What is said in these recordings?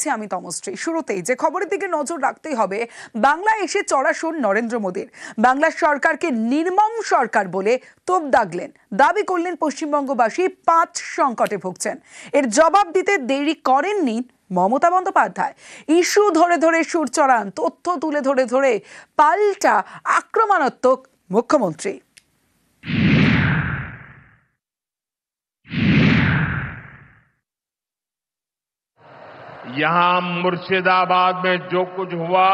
জানাচ্ছি আমি তমশ্রী। শুরুতেই যে খবরের দিকে নজর রাখতেই হবে, বাংলায় এসে চড়া সুর নরেন্দ্র মোদীর। বাংলার সরকারকে নির্মম সরকার বলে তোপ দাগলেন, দাবি করলেন পশ্চিমবঙ্গবাসী 5 সংকটে ভুগছেন। এর জবাব দিতে দেরি করেননি মমতা বন্দ্যোপাধ্যায়। ইস্যু ধরে ধরে সুর চড়ান, তথ্য তুলে ধরে ধরে পাল্টা আক্রমণাত্মক মুখ্যমন্ত্রী। यहाँ मुर्शिदाबाद में जो कुछ हुआ,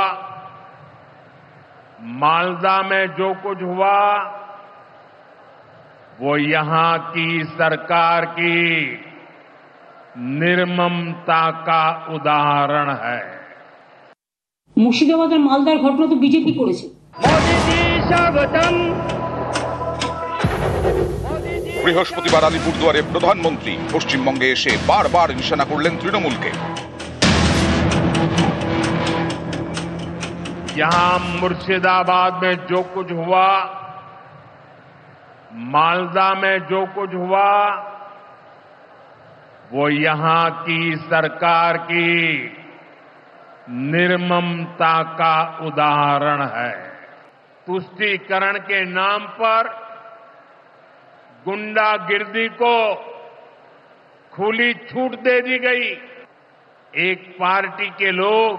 मालदा में जो कुछ हुआ, वो यहाँ की सरकार की निर्ममता का उदाहरण है। मुर्शिदाबाद और मालदार घटना तो बीजेपी করেছে। मोदी जी स्वागतम। বৃহস্পতিবার আলিপুরদুয়ারে প্রধানমন্ত্রী পশ্চিমবঙ্গে এসে বারবার নিশানা করলেন তৃণমূলকে। यहाँ मुर्शिदाबाद में जो कुछ हुआ, मालदा में जो कुछ हुआ, वो यहाँ की सरकार की निर्ममता का उदाहरण है। तुष्टीकरण के नाम पर गुंडागिर्दी को खुली छूट दे दी गई। एक पार्टी के लोग,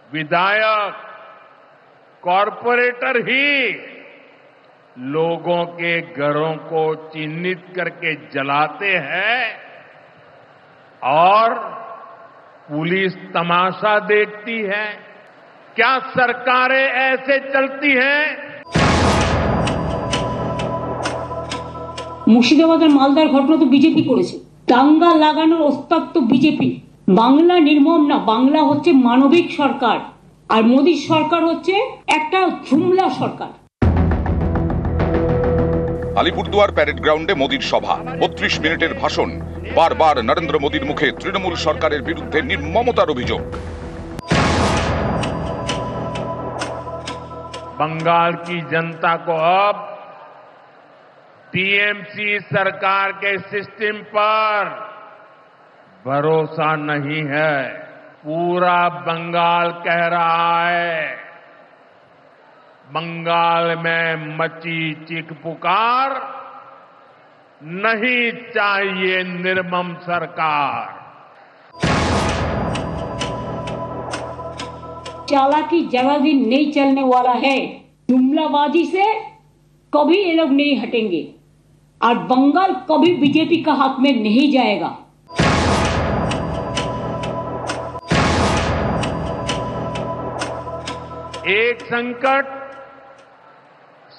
विधायक, कॉरपोरेटर ही लोगों के घरों को चिन्हित करके जलाते हैं और पुलिस तमाशा देखती है। क्या सरकारें ऐसे चलती हैं? মুর্শিদাবাদ আর মালদার ঘটনা তো বিজেপি করেছে। দাঙ্গা লাগানোর ওস্তাদ তো বিজেপি। বাংলা নির্মম না, বাংলা হচ্ছে মানবিক সরকার, আর মোদীর সরকার হচ্ছে একটা জুমলা সরকার। আলিপুরদুয়ার প্যারেড গ্রাউন্ডে মোদীর সভা, 32 মিনিটের ভাষণ, বারবার নরেন্দ্র মোদীর মুখে তৃণমূল সরকারের বিরুদ্ধে নির্মমতার অভিযোগ। बंगाल की जनता को अब टीएमसी सरकार के सिस्टम पर भरोसा नहीं है। पूरा बंगाल कह रहा है, बंगाल में मची चीख पुकार, नहीं चाहिए निर्मम सरकार। चालाकी ज्यादा दिन नहीं चलने वाला है। जुमलाबाजी से कभी ये लोग नहीं हटेंगे और बंगाल कभी बीजेपी का हाथ में नहीं जाएगा। एक संकट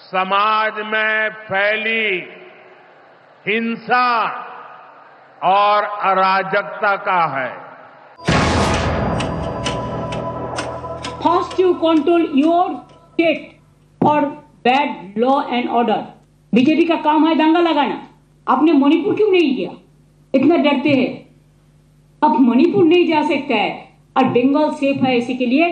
समाज में फैली हिंसा और अराजकता का है। First you control your state for bad law and order। BJP का काम है दंगा लगाना। आपने मणिपुर क्यों नहीं किया? इतना डरते हैं। अब मणिपुर नहीं जा सकता है और बंगाल सेफ है, इसी के लिए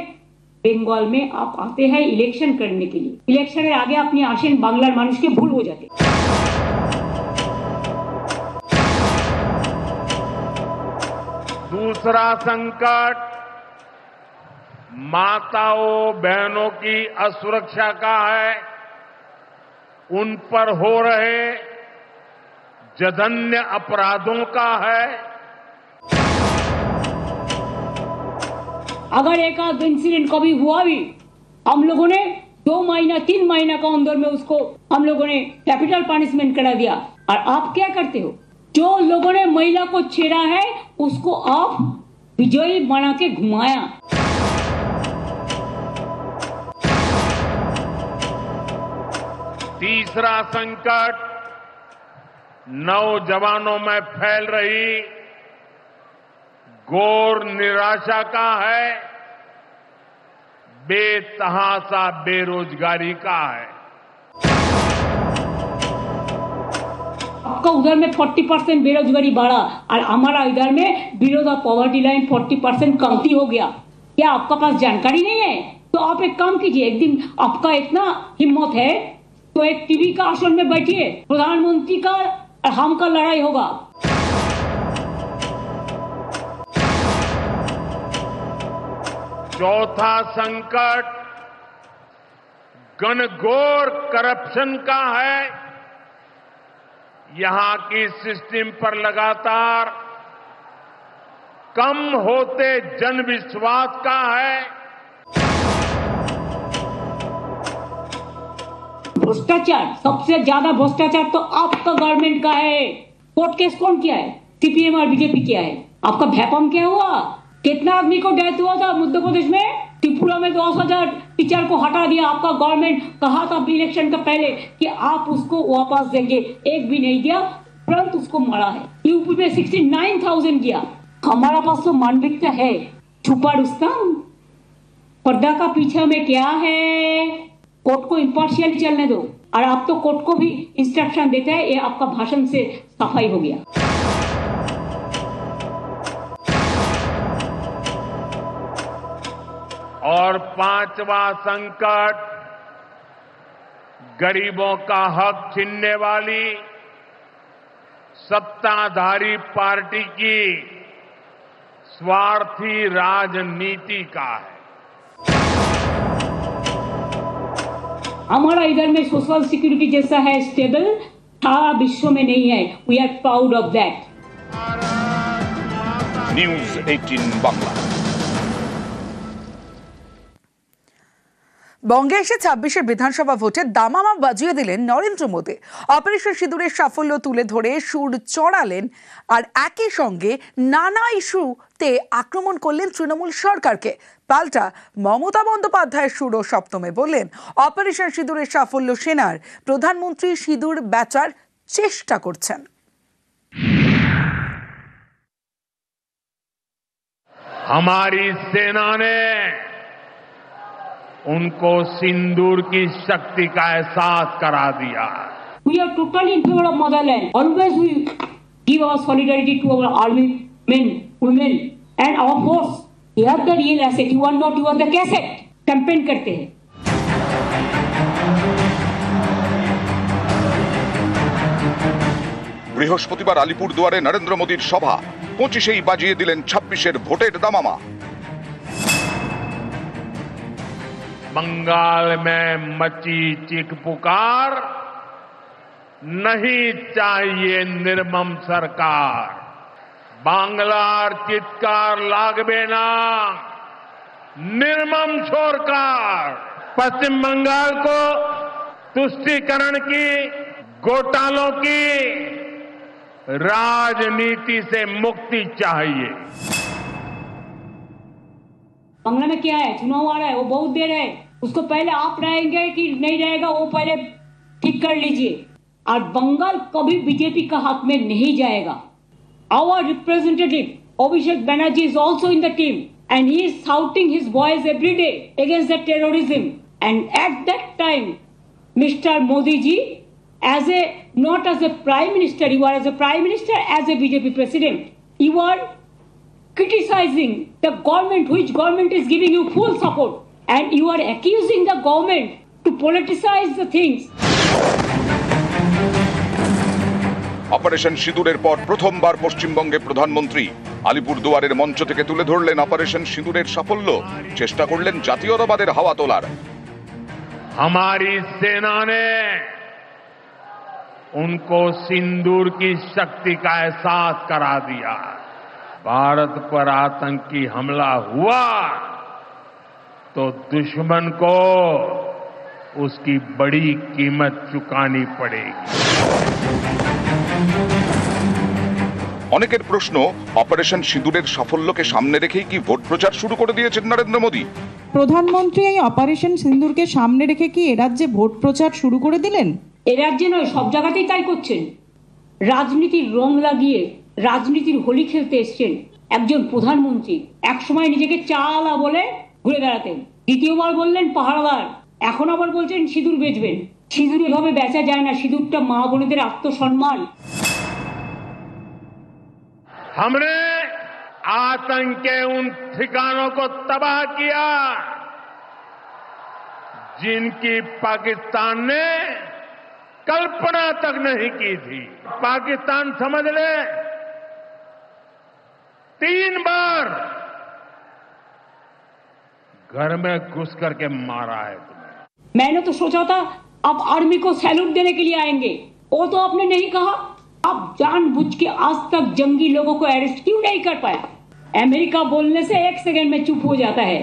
बंगाल में आप आते हैं इलेक्शन करने के लिए। इलेक्शन के आगे अपनी आशीन बांग्लार मानुष के भूल हो जाते। दूसरा संकट माताओं बहनों की असुरक्षा का है। उन पर हो रहे जघन्य अपराधों का है। अगर एक आध इंसिडेंट कभी हुआ भी, हम लोगों ने 2 महीना 3 महीना का अंदर में उसको हम लोगों ने कैपिटल पनिशमेंट करा दिया। और आप क्या करते हो? जो लोगों ने महिला को छेड़ा है उसको आप विजयी बना के घुमाया। तीसरा संकट नौजवानों में फैल रही घोर निराशा का है, बेतहासा बेरोजगारी का है। आपका उधर में 40% बेरोजगारी बढ़ा और हमारा इधर में बिलो द पॉवर्टी लाइन 40% कमती हो गया। क्या आपका पास जानकारी नहीं है? तो आप एक काम कीजिए, एक दिन आपका इतना हिम्मत है तो एक टीवी का आसन में बैठिए, प्रधानमंत्री का और हम का लड़ाई होगा। चौथा संकट घनघोर करप्शन का है। यहां की सिस्टम पर लगातार कम होते जनविश्वास का है। भ्रष्टाचार, सबसे ज्यादा भ्रष्टाचार तो आपका गवर्नमेंट का है। कोर्ट केस कौन किया है? सीपीएम और बीजेपी किया है। आपका भैपम क्या हुआ? कितना आदमी को डेथ हुआ था मध्य प्रदेश में? त्रिपुरा में 10,000 टीचर को हटा दिया। आपका गवर्नमेंट कहा था इलेक्शन का पहले कि आप उसको वापस देंगे, एक भी नहीं दिया, तुरंत उसको मारा है। यूपी में 69,000 किया। हमारा पास तो मानविकता है। छुपा रुस्तम, पर्दा का पीछे में क्या है? कोर्ट को इम्पार्शियल चलने दो। और आप तो कोर्ट को भी इंस्ट्रक्शन देते हैं। ये आपका भाषण से सफाई हो गया। और पांचवा संकट गरीबों का हक छीनने वाली सत्ताधारी पार्टी की स्वार्थी राजनीति का है। हमारा इधर में सोशल सिक्योरिटी जैसा है स्टेबल, सारा विश्व में नहीं है। We are proud of that. News 18 Bangla. বঙ্গে এসে ২৬ বিধানসভা ভোটে দামামা বাজিয়ে দিলেন নরেন্দ্র মোদী। অপারেশন সিঁদুরের সাফল্য তুলে ধরে সুর চড়ালেন আর একই সঙ্গে নানা ইস্যুতে আক্রমণ করলেন তৃণমূল সরকারকে। পাল্টা মমতা বন্দ্যোপাধ্যায়ের সুরও সপ্তমে বললেন অপারেশন সিঁদুরের সাফল্য সেনার, প্রধানমন্ত্রী সিঁদুর বেচার চেষ্টা করছেন। हमारी सेना ने उनको सिंदूर की शक्ति का एहसास करा दिया। We are totally in favor of motherland. Always we give our solidarity to our army men, women and our force. You are the real asset. You are not, you are the cassette. Campaign करते हैं। বৃহস্পতিবার আলিপুরদুয়ারে নরেন্দ্র মোদীর সভা, 25এই বাজিয়ে দিলেন 26-এর ভোটের দামামা। बंगाल में मची चीख पुकार, नहीं चाहिए निर्मम सरकार। बांग्लार चित्कार लागबे ना, निर्मम सरकार। पश्चिम बंगाल को तुष्टीकरण की, घोटालों की राजनीति से मुक्ति चाहिए। बांग्ला में क्या है? चुनाव आ रहा है, वो बहुत देर है। उसको पहले आप रहेंगे कि नहीं रहेगा वो पहले ठीक कर लीजिए। और बंगाल कभी बीजेपी का हाथ में नहीं जाएगा। Our representative Abhishek Banerjee is also in the team and he is shouting his voice every day against the terrorism. And at that time, Mr. Modi ji, not as a prime minister, you are as a prime minister, as a BJP president, you are criticizing the government, which government is giving you full support, and you are accusing the government to politicize the things. Operation সিঁদুরের পর প্রথমবার পশ্চিমবঙ্গে প্রধানমন্ত্রী আলিপুরদুয়ারের মঞ্চ থেকে তুলে ধরলেন operation সিঁদুরের সাফল্য, চেষ্টা করলেন জাতীয়তাবাদের হাওয়া তোলার। हमारी सेना ने उनको सिंदूर की शक्ति का एहसास करा दिया। भारत पर आतंकी हमला हुआ तो दुश्मन को उसकी बड़ी कीमत चुकानी पड़ेगी। অনেকের প্রশ্ন, অপারেশন সিঁদুরের সাফল্যকে সামনে রেখেই কি ভোট প্রচার শুরু করে দিয়েছেন নরেন্দ্র মোদী? প্রধানমন্ত্রী এই অপারেশন সিঁদুরকে সামনে রেখে কি এ রাজ্যে ভোট প্রচার শুরু করে দিলেন? এ রাজ্যে নয়, সব জায়গাতেই তাই করছেন। রাজনীতির রং লাগিয়ে রাজনীতির হোলি খেলতে এসছেন একজন প্রধানমন্ত্রী। এক সময় নিজেকে চালা বলে ঘুরে বেড়াতেন, দ্বিতীয়বার বললেন পাহারাদার, এখন আবার বলছেন সিঁদুর বেচবেন। সিঁদুর এভাবে বেচা যায় না। সিঁদুরটা মা বোনেদের আত্মসম্মান। हमने आतंक के उन ठिकानों को तबाह किया जिनकी पाकिस्तान ने कल्पना तक नहीं की थी। पाकिस्तान समझ ले 3 बार घर में घुस करके मारा है तुम्हें। मैंने तो सोचा था अब आर्मी को सैल्यूट देने के लिए आएंगे, वो तो आपने नहीं कहा। अब जानबूझ के आज तक जंगी लोगों को अरेस्ट क्यों नहीं कर पाया? अमेरिका बोलने से 1 सेकंड में चुप हो जाता है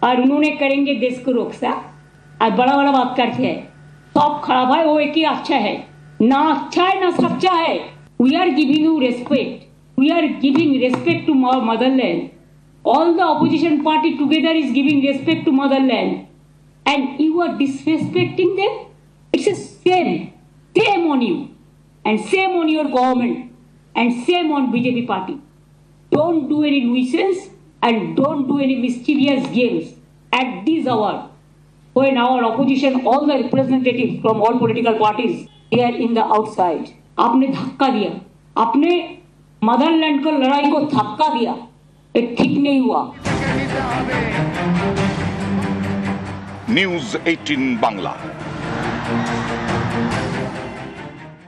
और उन्होंने करेंगे देश को रक्षा और बड़ा बड़ा बात करते हैं। सब खराब है, वो एक ही अच्छा है, ना अच्छा है ना सच्चा है। We are giving you respect, we are giving respect to our motherland. All the opposition party together is giving respect to motherland, and you are disrespecting them. It's a shame. Shame on you, and shame on your government, and shame on BJP party. Don't do any nuisance and don't do any mischievous games at this hour, when our opposition, all the representatives from all political parties, they are in the outside. आपने धक्का दिया, आपने Motherland को लड़ाई को धक्का दिया, ये ठीक नहीं हुआ। নিউজ 18 বাংলা।